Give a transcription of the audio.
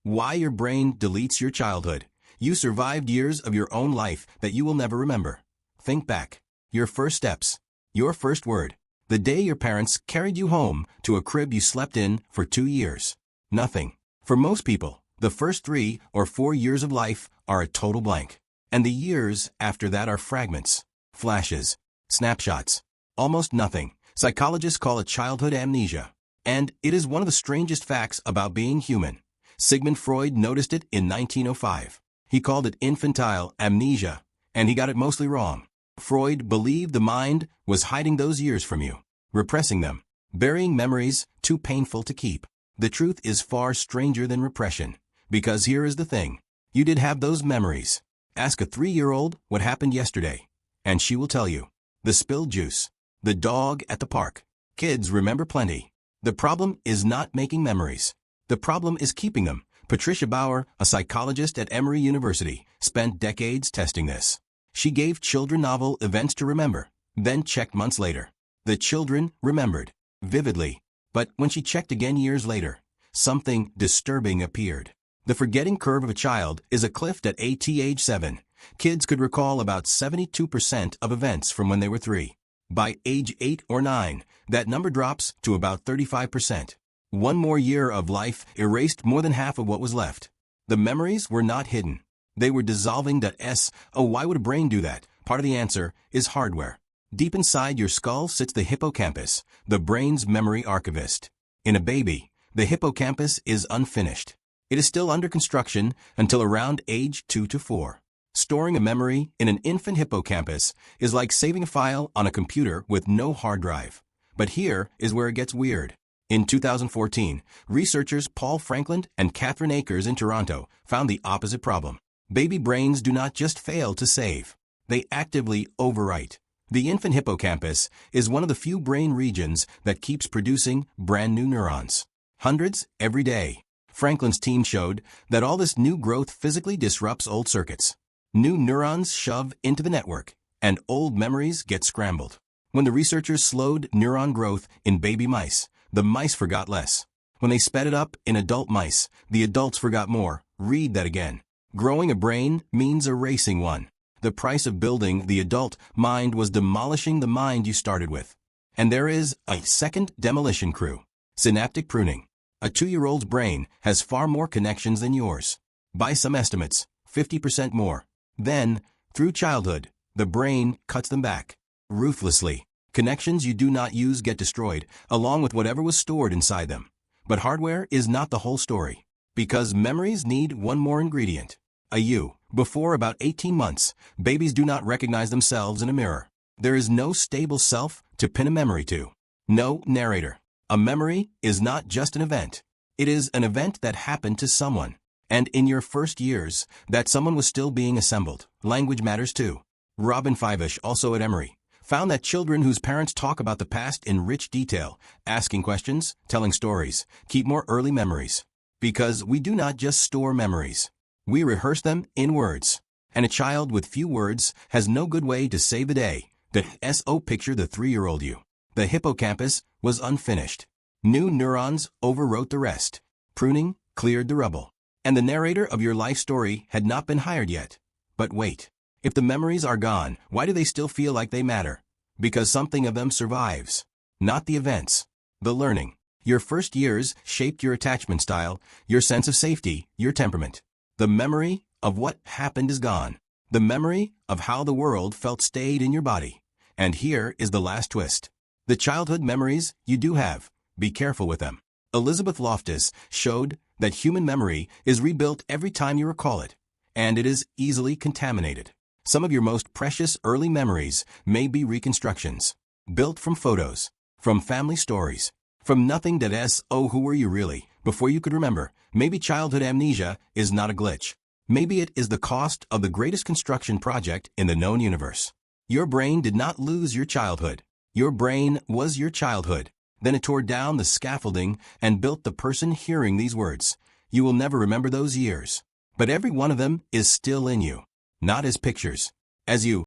Why your brain deletes your childhood. You survived years of your own life that you will never remember. Think back. Your first steps. Your first word. The day your parents carried you home to a crib you slept in for 2 years. Nothing. For most people, the first 3 or 4 years of life are a total blank. And the years after that are fragments, flashes, snapshots. Almost nothing. Psychologists call it childhood amnesia. And it is one of the strangest facts about being human. Sigmund Freud noticed it in 1905. He called it infantile amnesia, and he got it mostly wrong. Freud believed the mind was hiding those years from you, repressing them, burying memories too painful to keep. The truth is far stranger than repression, because here is the thing. You did have those memories. Ask a 3-year-old what happened yesterday, and she will tell you. The spilled juice. The dog at the park. Kids remember plenty. The problem is not making memories. The problem is keeping them. Patricia Bauer, a psychologist at Emory University, spent decades testing this. She gave children novel events to remember, then checked months later. The children remembered vividly, but when she checked again years later, something disturbing appeared. The forgetting curve of a child is a cliff at age 7. Kids could recall about 72% of events from when they were 3. By age 8 or 9, that number drops to about 35%. One more year of life erased more than half of what was left. The memories were not hidden. They were dissolving. Oh, why would a brain do that? Part of the answer is hardware. Deep inside your skull sits the hippocampus, the brain's memory archivist. In a baby, the hippocampus is unfinished. It is still under construction until around age 2 to 4. Storing a memory in an infant hippocampus is like saving a file on a computer with no hard drive. But here is where it gets weird. In 2014, researchers Frankland and Katherine Akers in Toronto found the opposite problem. Baby brains do not just fail to save. They actively overwrite. The infant hippocampus is one of the few brain regions that keeps producing brand new neurons. Hundreds every day. Franklin's team showed that all this new growth physically disrupts old circuits. New neurons shove into the network, and old memories get scrambled. When the researchers slowed neuron growth in baby mice, the mice forgot less. When they sped it up in adult mice, the adults forgot more. Read that again. Growing a brain means erasing one. The price of building the adult mind was demolishing the mind you started with. And there is a second demolition crew. Synaptic pruning. A 2-year-old's brain has far more connections than yours. By some estimates, 50% more. Then, through childhood, the brain cuts them back. Ruthlessly. Connections you do not use get destroyed, along with whatever was stored inside them. But hardware is not the whole story. Because memories need one more ingredient. A you. Before about 18 months, babies do not recognize themselves in a mirror. There is no stable self to pin a memory to. No narrator. A memory is not just an event. It is an event that happened to someone. And in your first years, that someone was still being assembled. Language matters too. Robin Fivish, also at Emory, found that children whose parents talk about the past in rich detail, asking questions, telling stories, keep more early memories. Because we do not just store memories. We rehearse them in words. And a child with few words has no good way to save the day. Picture the 3-year-old you. The hippocampus was unfinished. New neurons overwrote the rest. Pruning cleared the rubble. And the narrator of your life story had not been hired yet. But wait. If the memories are gone, why do they still feel like they matter? Because something of them survives. Not the events. The learning. Your first years shaped your attachment style, your sense of safety, your temperament. The memory of what happened is gone. The memory of how the world felt stayed in your body. And here is the last twist. The childhood memories you do have, be careful with them. Elizabeth Loftus showed that human memory is rebuilt every time you recall it, and it is easily contaminated. Some of your most precious early memories may be reconstructions, built from photos, from family stories, from nothing. Who were you really, before you could remember? Maybe childhood amnesia is not a glitch. Maybe it is the cost of the greatest construction project in the known universe. Your brain did not lose your childhood. Your brain was your childhood. Then it tore down the scaffolding and built the person hearing these words. You will never remember those years. But every one of them is still in you. Not as pictures. As you.